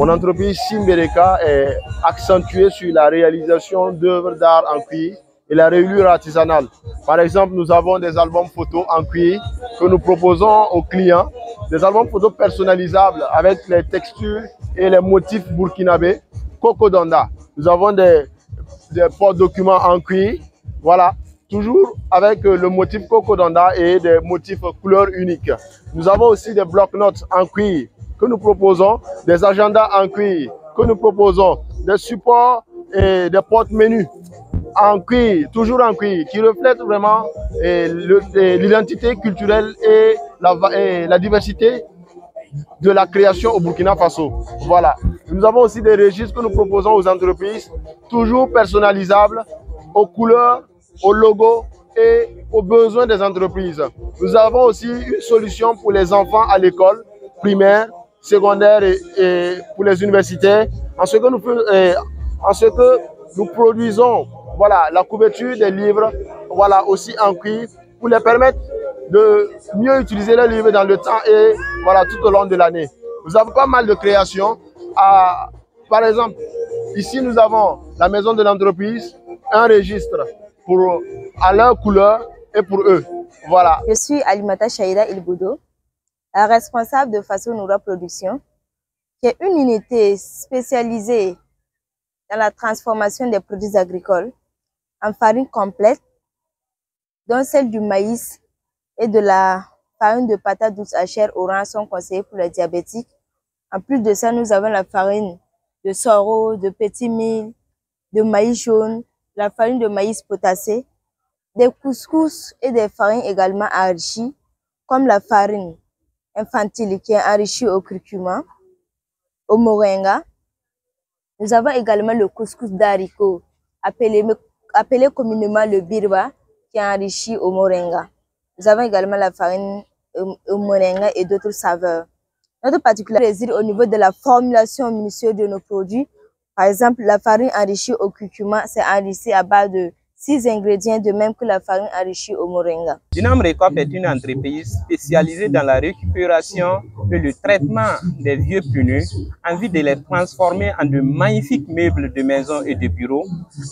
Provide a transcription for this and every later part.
Mon entreprise Simbereka est accentuée sur la réalisation d'œuvres d'art en cuir et la reliure artisanale. Par exemple, nous avons des albums photos en cuir que nous proposons aux clients, des albums photos personnalisables avec les textures et les motifs burkinabés, Coco Donda. Nous avons des porte-documents en cuir, voilà, toujours avec le motif Coco Donda et des motifs couleurs uniques. Nous avons aussi des blocs-notes en cuir que nous proposons, des agendas en cuir que nous proposons, des supports et des porte-menus en cuir, toujours en cuir, qui reflètent vraiment l'identité culturelle et la diversité de la création au Burkina Faso. Voilà. Nous avons aussi des registres que nous proposons aux entreprises, toujours personnalisables, aux couleurs, aux logos et aux besoins des entreprises. Nous avons aussi une solution pour les enfants à l'école primaire, secondaire et pour les universitaires, en ce que nous produisons, voilà, la couverture des livres, voilà, aussi en cuir, pour les permettre de mieux utiliser les livres dans le temps et voilà, tout au long de l'année. Nous avons pas mal de créations. Par exemple, ici nous avons la maison de l'entreprise, un registre à leur couleur et pour eux. Voilà. Je suis Alimata Chaïda Ilboudo, la responsable de Faso Noura Production, qui est une unité spécialisée dans la transformation des produits agricoles en farine complète, dont celle du maïs et de la farine de patate douce à chair orange sont conseillées pour les diabétiques. En plus de ça, nous avons la farine de sorgho, de petit mil, de maïs jaune, la farine de maïs potassé, des couscous et des farines également enrichies, comme la farine infantile qui est enrichie au curcuma, au moringa. Nous avons également le couscous d'haricots, appelé communément le birba, qui est enrichi au moringa. Nous avons également la farine au moringa et d'autres saveurs. Notre particularité réside au niveau de la formulation minutieuse de nos produits. Par exemple, la farine enrichie au curcuma, c'est enrichi à base de 6 ingrédients, de même que la farine enrichie au moringa. Dunam Recop est une entreprise spécialisée dans la récupération et le traitement des vieux pneus en vue de les transformer en de magnifiques meubles de maison et de bureaux,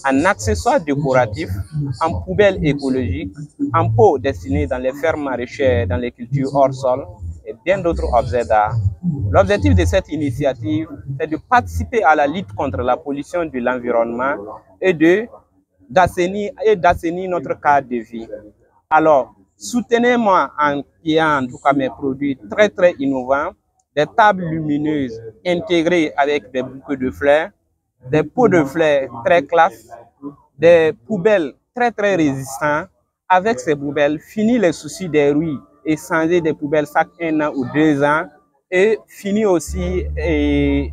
en accessoires décoratifs, en poubelles écologiques, en pots destinés dans les fermes maraîchères, dans les cultures hors sol et bien d'autres objets d'art. L'objectif de cette initiative est de participer à la lutte contre la pollution de l'environnement et d'assainir notre cadre de vie. Alors, soutenez-moi en payant en tout cas mes produits très innovants, des tables lumineuses intégrées avec des bouquets de fleurs, des pots de fleurs très classe, des poubelles très résistantes. Avec ces poubelles, fini les soucis des rouilles et changer des poubelles chaque 1 an ou 2 ans. Et fini aussi j'ai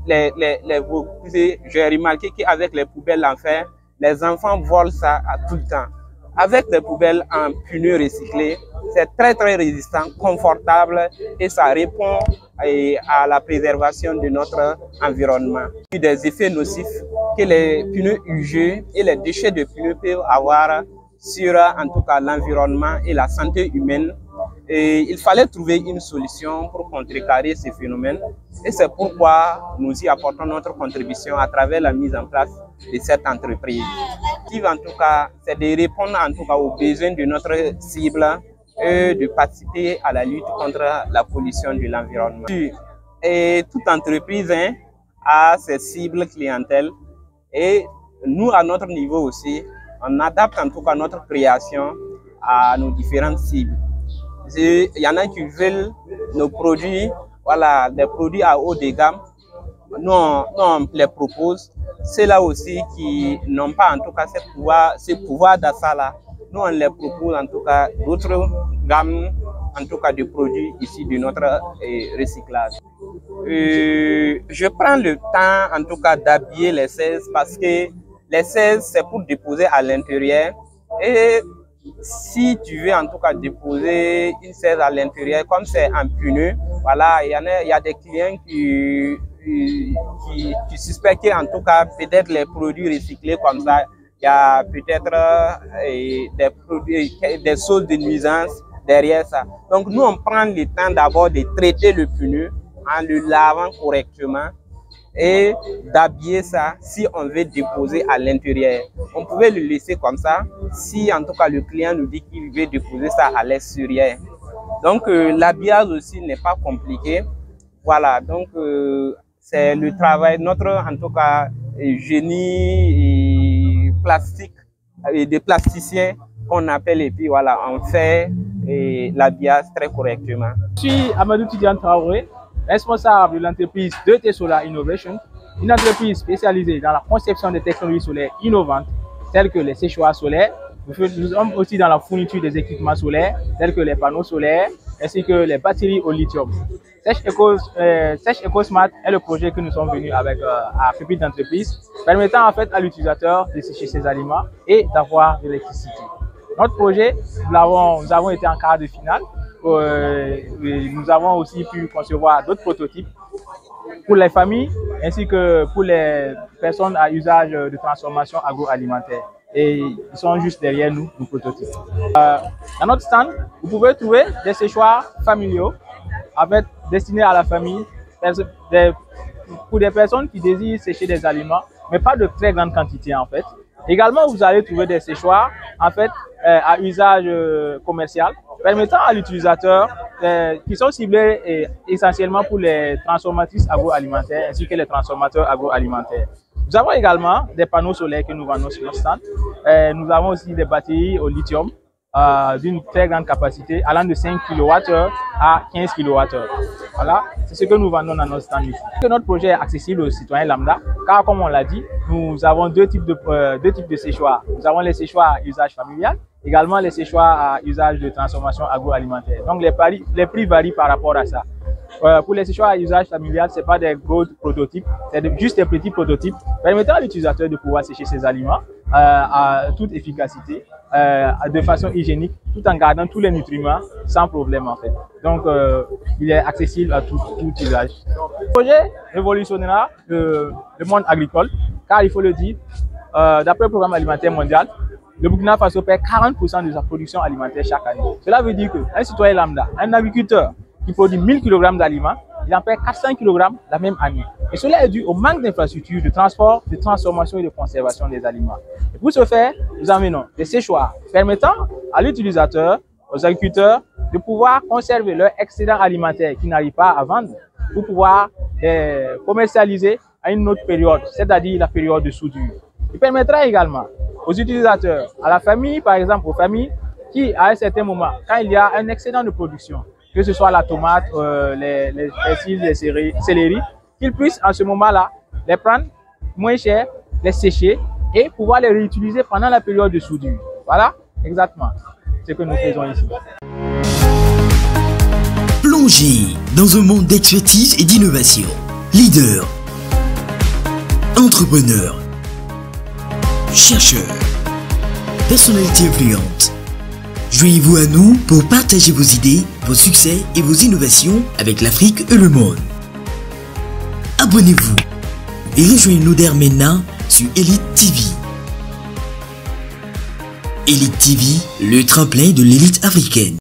remarqué qu'avec les poubelles en fer, les enfants volent ça tout le temps. Avec des poubelles en pneus recyclés, c'est très résistant, confortable et ça répond à la préservation de notre environnement. Il y a des effets nocifs que les pneus usagés et les déchets de pneus peuvent avoir sur en tout cas l'environnement et la santé humaine. Et il fallait trouver une solution pour contrecarrer ces phénomènes et c'est pourquoi nous y apportons notre contribution à travers la mise en place de cette entreprise. En tout cas, c'est de répondre en tout cas aux besoins de notre cible et de participer à la lutte contre la pollution de l'environnement. Et toute entreprise a ses cibles clientèles et nous à notre niveau aussi, on adapte en tout cas notre création à nos différentes cibles. Il y en a qui veulent nos produits, voilà, des produits à haut de gamme. Nous, on les propose. Ceux-là aussi qui n'ont pas en tout cas ce pouvoir d'achat-là, nous on les propose en tout cas d'autres gammes, en tout cas de produits ici de notre recyclage. Je prends le temps en tout cas d'habiller les 16 parce que les 16 c'est pour déposer à l'intérieur et si tu veux en tout cas déposer une 16 à l'intérieur, comme c'est en pneu, voilà, il y a des clients qui suspectent en tout cas peut-être les produits recyclés comme ça, il y a peut-être des choses de nuisance derrière ça. Donc nous on prend le temps d'abord de traiter le pneu en le lavant correctement et d'habiller ça si on veut déposer à l'intérieur. On pouvait le laisser comme ça si en tout cas le client nous dit qu'il veut déposer ça à l'extérieur. Donc l'habillage aussi n'est pas compliqué. Voilà, donc c'est le travail, notre en tout cas génie et plastique et des plasticiens qu'on appelle, et puis voilà, on fait l'habillage très correctement. Je suis Amadou Tidiane Traoré, responsable de l'entreprise DT Solar Innovation, une entreprise spécialisée dans la conception des technologies solaires innovantes telles que les séchoirs solaires. Nous sommes aussi dans la fourniture des équipements solaires tels que les panneaux solaires ainsi que les batteries au lithium. Sèche EcoSmart est le projet que nous sommes venus avec à Pépite d'entreprise, permettant en fait à l'utilisateur de sécher ses aliments et d'avoir de l'électricité. Notre projet, nous avons été en quart de finale. Nous avons aussi pu concevoir d'autres prototypes pour les familles ainsi que pour les personnes à usage de transformation agroalimentaire. Et ils sont juste derrière nous, nos prototypes. Dans notre stand, vous pouvez trouver des séchoirs familiaux destinés à la famille, pour des personnes qui désirent sécher des aliments, mais pas de très grande quantité en fait. Également, vous allez trouver des séchoirs en fait à usage commercial, permettant à l'utilisateur qui sont ciblés essentiellement pour les transformatrices agroalimentaires ainsi que les transformateurs agroalimentaires. Nous avons également des panneaux solaires que nous vendons sur notre stand. Nous avons aussi des batteries au lithium d'une très grande capacité allant de 5 kWh à 15 kWh. Voilà, c'est ce que nous vendons dans notre stand ici. Notre projet est accessible aux citoyens lambda car, comme on l'a dit, nous avons deux types de séchoirs. Nous avons les séchoirs à usage familial, également les séchoirs à usage de transformation agroalimentaire. Donc les prix varient par rapport à ça. Pour les séchoirs à usage familial, ce n'est pas des gros prototypes, c'est juste des petits prototypes permettant à l'utilisateur de pouvoir sécher ses aliments à toute efficacité, de façon hygiénique, tout en gardant tous les nutriments sans problème en fait. Donc il est accessible à tout usage. Le projet révolutionnera le monde agricole car il faut le dire, d'après le programme alimentaire mondial, le Burkina Faso perd 40% de sa production alimentaire chaque année. Cela veut dire qu'un citoyen lambda, un agriculteur qui produit 1000 kg d'aliments, il en perd 400 kg la même année. Et cela est dû au manque d'infrastructures de transport, de transformation et de conservation des aliments. Et pour ce faire, nous amenons des séchoirs permettant à l'utilisateur, aux agriculteurs, de pouvoir conserver leur excédent alimentaire qu'ils n'arrivent pas à vendre pour pouvoir commercialiser à une autre période, c'est-à-dire la période de soudure. Il permettra également aux utilisateurs, à la famille, par exemple, aux familles qui, à un certain moment, quand il y a un excédent de production, que ce soit la tomate, les cils, les céleri, qu'ils puissent en ce moment-là les prendre moins cher, les sécher et pouvoir les réutiliser pendant la période de soudure. Voilà exactement ce que nous faisons ici. Plongez dans un monde d'expertise et d'innovation. Leader, entrepreneur, chercheur, personnalité influente. Joignez-vous à nous pour partager vos idées, vos succès et vos innovations avec l'Afrique et le monde. Abonnez-vous et rejoignez-nous dès maintenant sur Elite TV. Elite TV, le tremplin de l'élite africaine.